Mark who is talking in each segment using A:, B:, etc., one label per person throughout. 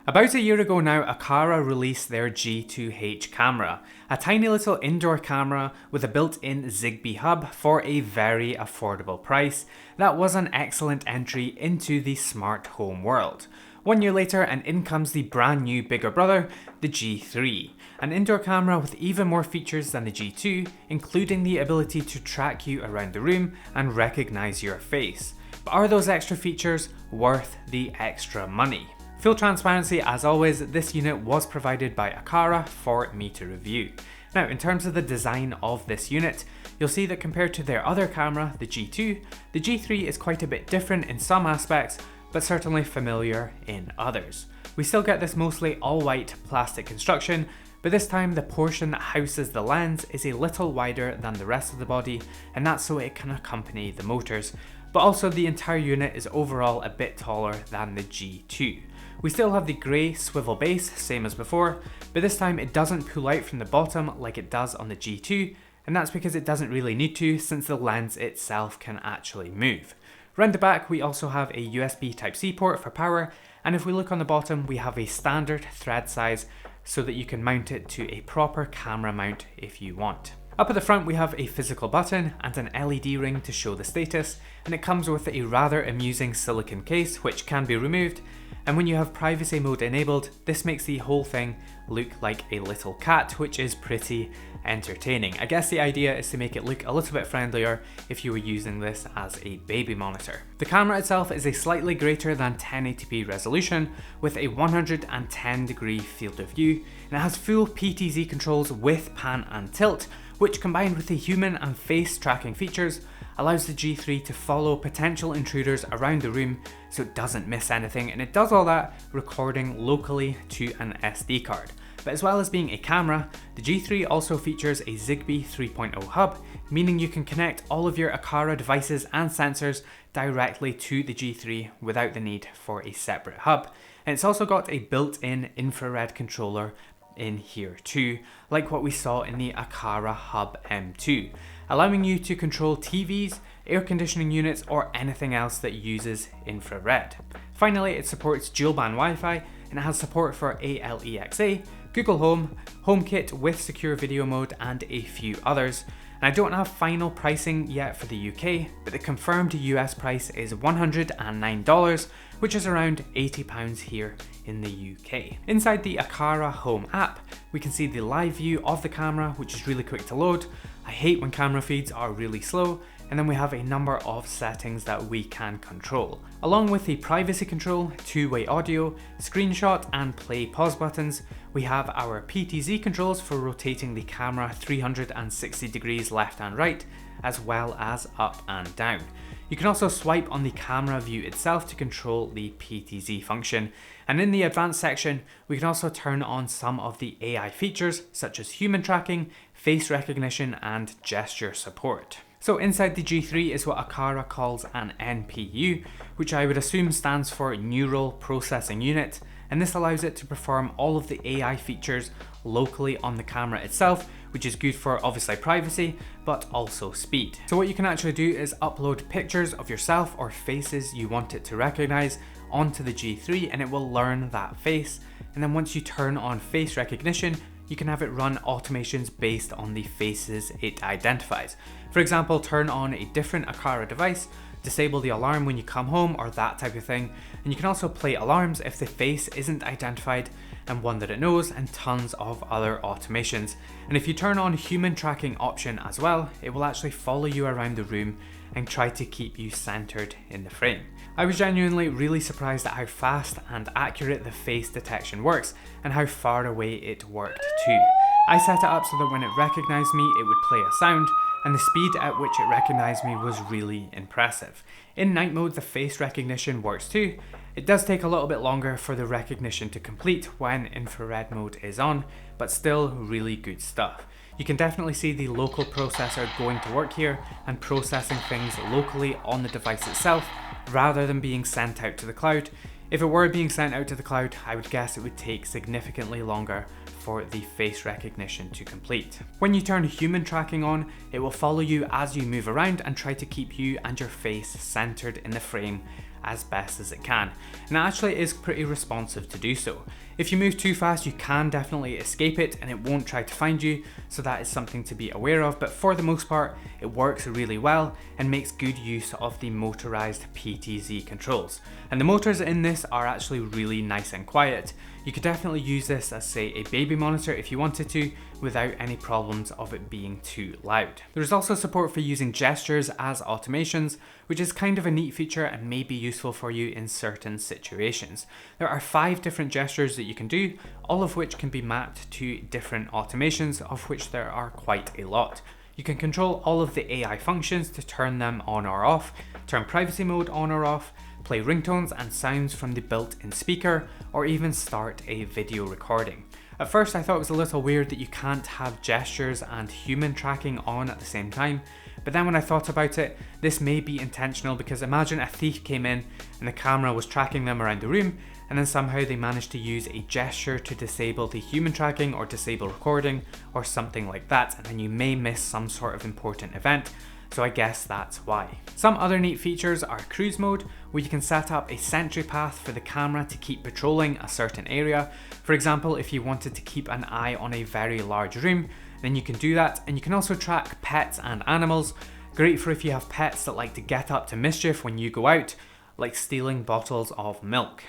A: About a year ago now, Aqara released their G2H camera, a tiny little indoor camera with a built-in Zigbee hub for a very affordable price that was an excellent entry into the smart home world. 1 year later, and in comes the brand new bigger brother, the G3, an indoor camera with even more features than the G2, including the ability to track you around the room and recognize your face. But are those extra features worth the extra money? Full transparency, as always, this unit was provided by Aqara for me to review. Now, in terms of the design of this unit, you'll see that compared to their other camera, the G2, the G3 is quite a bit different in some aspects, but certainly familiar in others. We still get this mostly all-white plastic construction, but this time the portion that houses the lens is a little wider than the rest of the body, and that's so it can accompany the motors. But also the entire unit is overall a bit taller than the G2. We still have the grey swivel base, same as before, but this time it doesn't pull out from the bottom like it does on the G2, and that's because it doesn't really need to since the lens itself can actually move. Round the back we also have a USB Type-C port for power, and if we look on the bottom we have a standard thread size so that you can mount it to a proper camera mount if you want. Up at the front we have a physical button and an LED ring to show the status, and it comes with a rather amusing silicone case which can be removed, and when you have privacy mode enabled, this makes the whole thing look like a little cat, which is pretty entertaining. I guess the idea is to make it look a little bit friendlier if you were using this as a baby monitor. The camera itself is a slightly greater than 1080p resolution with a 110-degree field of view, and it has full PTZ controls with pan and tilt, which combined with the human and face tracking features allows the G3 to follow potential intruders around the room so it doesn't miss anything, and it does all that recording locally to an SD card. But as well as being a camera, the G3 also features a Zigbee 3.0 hub, meaning you can connect all of your Aqara devices and sensors directly to the G3 without the need for a separate hub. And it's also got a built-in infrared controller in here too, like what we saw in the Aqara Hub M2, allowing you to control TVs, air conditioning units, or anything else that uses infrared. Finally, it supports dual band Wi-Fi, and it has support for ALEXA, Google Home, HomeKit with secure video mode, and a few others. And I don't have final pricing yet for the UK, but the confirmed US price is $109, which is around £80 here in the UK. Inside the Aqara Home app, we can see the live view of the camera, which is really quick to load. I hate when camera feeds are really slow, and then we have a number of settings that we can control. Along with the privacy control, two-way audio, screenshot and play pause buttons, we have our PTZ controls for rotating the camera 360 degrees left and right, as well as up and down. You can also swipe on the camera view itself to control the PTZ function. And in the advanced section, we can also turn on some of the AI features such as human tracking, face recognition, and gesture support. So inside the G3 is what Aqara calls an NPU, which I would assume stands for Neural Processing Unit, and this allows it to perform all of the AI features locally on the camera itself, which is good for obviously privacy, but also speed. So what you can actually do is upload pictures of yourself or faces you want it to recognize onto the G3, and it will learn that face. And then once you turn on face recognition, you can have it run automations based on the faces it identifies. For example, turn on a different Aqara device, disable the alarm when you come home, or that type of thing. And you can also play alarms if the face isn't identified and one that it knows, and tons of other automations. And if you turn on human tracking option as well, it will actually follow you around the room and try to keep you centered in the frame. I was genuinely really surprised at how fast and accurate the face detection works and how far away it worked too. I set it up so that when it recognized me, it would play a sound, and the speed at which it recognized me was really impressive. In night mode, the face recognition works too. It does take a little bit longer for the recognition to complete when infrared mode is on, but still really good stuff. You can definitely see the local processor going to work here and processing things locally on the device itself rather than being sent out to the cloud. If it were being sent out to the cloud, I would guess it would take significantly longer for the face recognition to complete. When you turn human tracking on, it will follow you as you move around and try to keep you and your face centered in the frame as best as it can, and it actually is pretty responsive to do so. If you move too fast, you can definitely escape it and it won't try to find you, so that is something to be aware of, but for the most part, it works really well and makes good use of the motorized PTZ controls. And the motors in this are actually really nice and quiet. You could definitely use this as, say, a baby monitor if you wanted to, without any problems of it being too loud. There's also support for using gestures as automations, which is kind of a neat feature and may be useful for you in certain situations. There are 5 different gestures that you can do, all of which can be mapped to different automations, of which there are quite a lot. You can control all of the AI functions to turn them on or off, turn privacy mode on or off, play ringtones and sounds from the built-in speaker, or even start a video recording. At first I thought it was a little weird that you can't have gestures and human tracking on at the same time, but then when I thought about it, this may be intentional, because imagine a thief came in and the camera was tracking them around the room, and then somehow they managed to use a gesture to disable the human tracking or disable recording or something like that, and then you may miss some sort of important event. So I guess that's why. Some other neat features are cruise mode, where you can set up a sentry path for the camera to keep patrolling a certain area. For example, if you wanted to keep an eye on a very large room, then you can do that, and you can also track pets and animals. Great for if you have pets that like to get up to mischief when you go out, like stealing bottles of milk.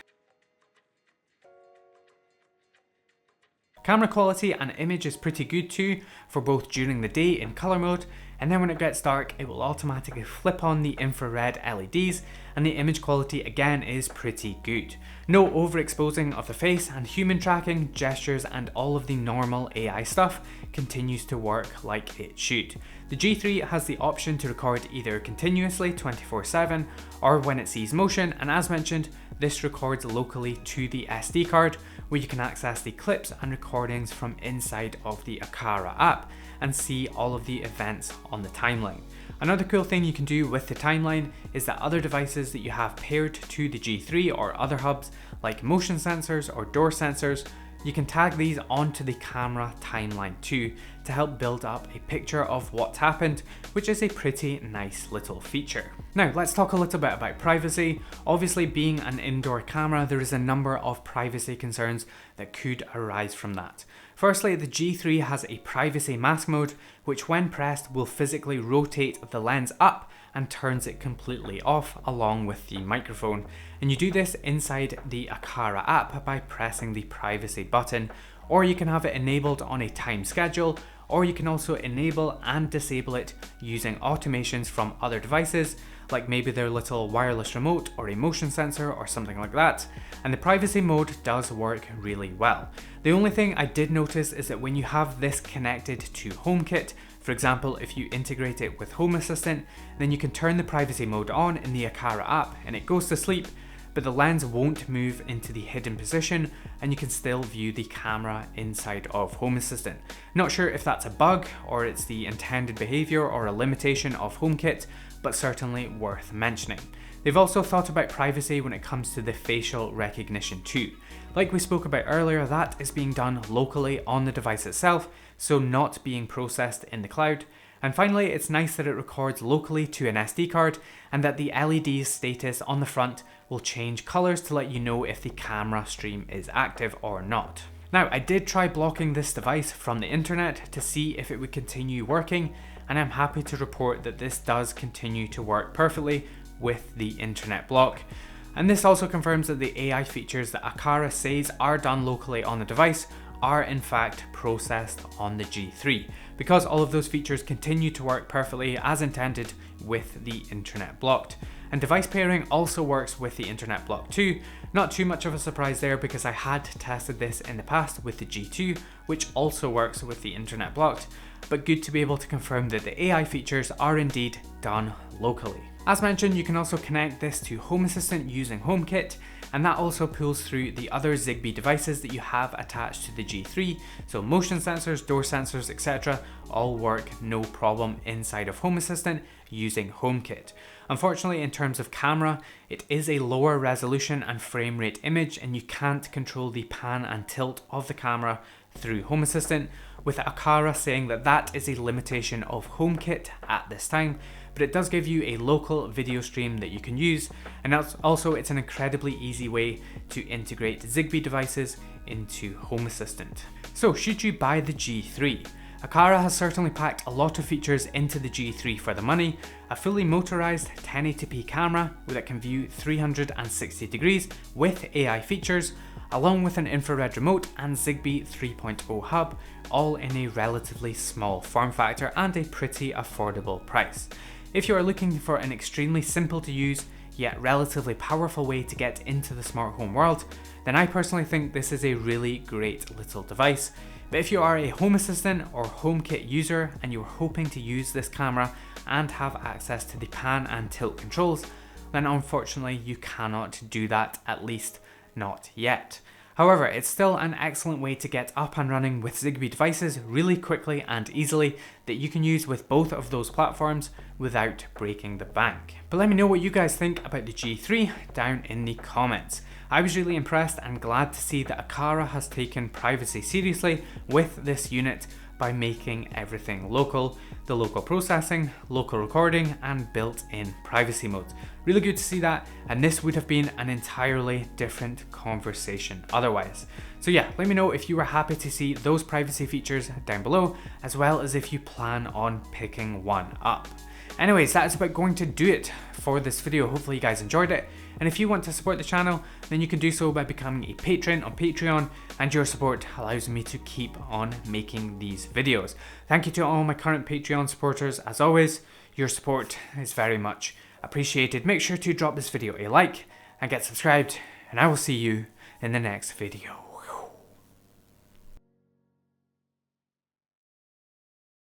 A: Camera quality and image is pretty good too, for both during the day in color mode, and then when it gets dark it will automatically flip on the infrared LEDs, and the image quality again is pretty good. No overexposing of the face, and human tracking, gestures and all of the normal AI stuff continues to work like it should. The G3 has the option to record either continuously 24/7 or when it sees motion, and as mentioned, this records locally to the SD card, where you can access the clips and recordings from inside of the Aqara app and see all of the events on the timeline. Another cool thing you can do with the timeline is that other devices that you have paired to the G3 or other hubs, like motion sensors or door sensors, you can tag these onto the camera timeline too, to help build up a picture of what's happened, which is a pretty nice little feature. Now let's talk a little bit about privacy. Obviously, being an indoor camera, there is a number of privacy concerns that could arise from that. Firstly, the G3 has a privacy mask mode, which when pressed will physically rotate the lens up and turns it completely off along with the microphone. And you do this inside the Aqara app by pressing the privacy button, or you can have it enabled on a time schedule, or you can also enable and disable it using automations from other devices, like maybe their little wireless remote or a motion sensor or something like that. And the privacy mode does work really well. The only thing I did notice is that when you have this connected to HomeKit, for example, if you integrate it with Home Assistant, then you can turn the privacy mode on in the Aqara app and it goes to sleep, but the lens won't move into the hidden position and you can still view the camera inside of Home Assistant. Not sure if that's a bug or it's the intended behavior or a limitation of HomeKit, but certainly worth mentioning. They've also thought about privacy when it comes to the facial recognition too. Like we spoke about earlier, that is being done locally on the device itself, so not being processed in the cloud. And finally, it's nice that it records locally to an SD card and that the LED status on the front will change colors to let you know if the camera stream is active or not. Now, I did try blocking this device from the internet to see if it would continue working, and I'm happy to report that this does continue to work perfectly with the internet block. And this also confirms that the AI features that Aqara says are done locally on the device are in fact processed on the G3, because all of those features continue to work perfectly as intended with the internet blocked. And device pairing also works with the internet block too. Not too much of a surprise there, because I had tested this in the past with the G2, which also works with the internet blocked, but good to be able to confirm that the AI features are indeed done locally. As mentioned, you can also connect this to Home Assistant using HomeKit, and that also pulls through the other Zigbee devices that you have attached to the G3, so motion sensors, door sensors, etc. all work no problem inside of Home Assistant using HomeKit. Unfortunately, in terms of camera, it is a lower resolution and frame rate image, and you can't control the pan and tilt of the camera through Home Assistant, with Aqara saying that that is a limitation of HomeKit at this time, but it does give you a local video stream that you can use, and it's an incredibly easy way to integrate Zigbee devices into Home Assistant. So should you buy the G3? Aqara has certainly packed a lot of features into the G3 for the money. A fully motorized 1080p camera that can view 360 degrees with AI features, along with an infrared remote and Zigbee 3.0 hub, all in a relatively small form factor and a pretty affordable price. If you are looking for an extremely simple to use yet relatively powerful way to get into the smart home world, then I personally think this is a really great little device. But if you are a Home Assistant or HomeKit user and you're hoping to use this camera and have access to the pan and tilt controls, then unfortunately you cannot do that, at least not yet. However, it's still an excellent way to get up and running with Zigbee devices really quickly and easily that you can use with both of those platforms without breaking the bank. But let me know what you guys think about the G3 down in the comments. I was really impressed and glad to see that Aqara has taken privacy seriously with this unit by making everything local, the local processing, local recording, and built-in privacy modes. Really good to see that, and this would have been an entirely different conversation otherwise. So yeah, let me know if you were happy to see those privacy features down below, as well as if you plan on picking one up. Anyways, that is about going to do it for this video. Hopefully you guys enjoyed it. And if you want to support the channel, then you can do so by becoming a patron on Patreon, and your support allows me to keep on making these videos. Thank you to all my current Patreon supporters. As always, your support is very much appreciated. Make sure to drop this video a like and get subscribed, and I will see you in the next video.